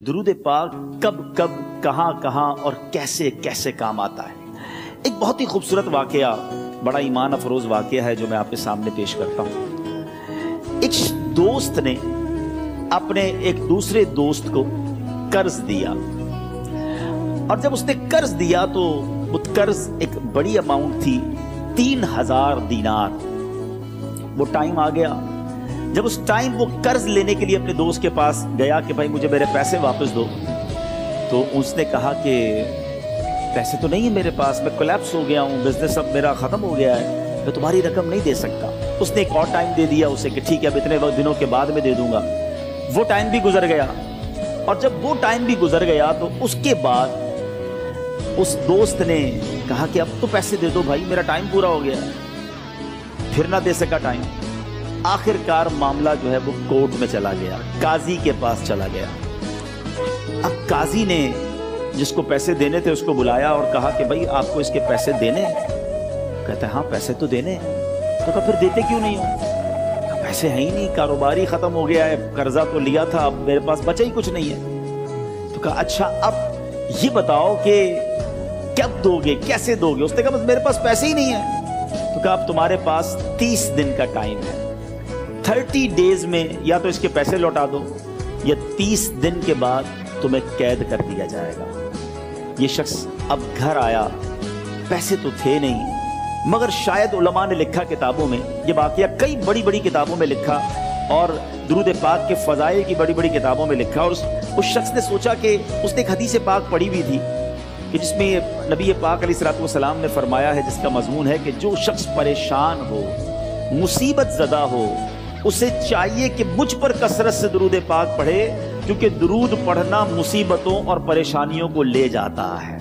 درود پاک کب کب کہاں کہاں اور کیسے کیسے کام آتا ہے۔ ایک بہت ہی خوبصورت واقعہ، بڑا ایمان افروز واقعہ ہے جو میں آپ کے سامنے پیش کرتا ہوں۔ ایک دوست نے اپنے ایک دوسرے دوست کو قرض دیا، اور جب اس نے قرض دیا تو وہ قرض ایک بڑی اماؤنٹ تھی، 3000 دینار۔ وہ ٹائم آ گیا جب اس ٹائم وہ قرض لینے کے لیے اپنے دوست کے پاس گیا کہ بھائی مجھے میرے پیسے واپس دو، تو اس نے کہا کہ پیسے تو نہیں ہے میرے پاس، میں کولیپس ہو گیا ہوں، بزنس اب میرا ختم ہو گیا ہے، میں تمہاری رقم نہیں دے سکتا۔ اس نے ایک اور ٹائم دے دیا اسے کہ ٹھیک ہے اب اتنے دنوں کے بعد میں دے دوں گا۔ وہ ٹائم بھی گزر گیا، اور جب وہ ٹائم بھی گزر گیا تو اس کے بعد اس دوست نے کہا کہ اب تو پیسے دے دو بھائی، میرا ٹائم پورا ہو گیا۔ پھر نہ دے سکا ٹائم، آخر کار معاملہ جو ہے وہ کورٹ میں چلا گیا، قاضی کے پاس چلا گیا۔ اب قاضی نے جس کو پیسے دینے تھے اس کو بلایا اور کہا کہ بھائی آپ کو اس کے پیسے دینے ہیں؟ کہتا ہے ہاں پیسے تو دینے ہیں۔ تو کہا پھر دیتے کیوں نہیں ہو؟ پیسے ہیں ہی نہیں، کاروبار ہی ختم ہو گیا ہے، قرضہ تو لیا تھا، اب میرے پاس بچا ہی کچھ نہیں ہے۔ تو کہا اچھا اب یہ بتاؤ کہ کب دو گے، کیسے دو گے؟ اس نے کہا بس میرے پاس پیسے ہی نہیں ہیں۔ تو کہا اب تمہارے پاس 30 دن کا ٹائم ہے، 30 ڈیز میں یا تو اس کے پیسے لوٹا دو یا 30 دن کے بعد تمہیں قید کر دیا جائے گا۔ یہ شخص اب گھر آیا، پیسے تو تھے نہیں، مگر شاید علماء نے لکھا کتابوں میں، یہ واقعہ کئی بڑی بڑی کتابوں میں لکھا اور درود پاک کے فضائل کی بڑی بڑی کتابوں میں لکھا، اور اس شخص نے سوچا کہ اس نے ایک حدیث پاک پڑھی ہوئی تھی کہ جس میں نبی پاک علیہ الصلوۃ والسلام نے فرمایا ہے، جس کا مضمون ہے کہ جو شخص پریشان ہو، مصیبت زدہ ہو، اسے چاہیے کہ مجھ پر کثرت سے درود پاک پڑھے، کیونکہ درود پڑھنا مصیبتوں اور پریشانیوں کو لے جاتا ہے۔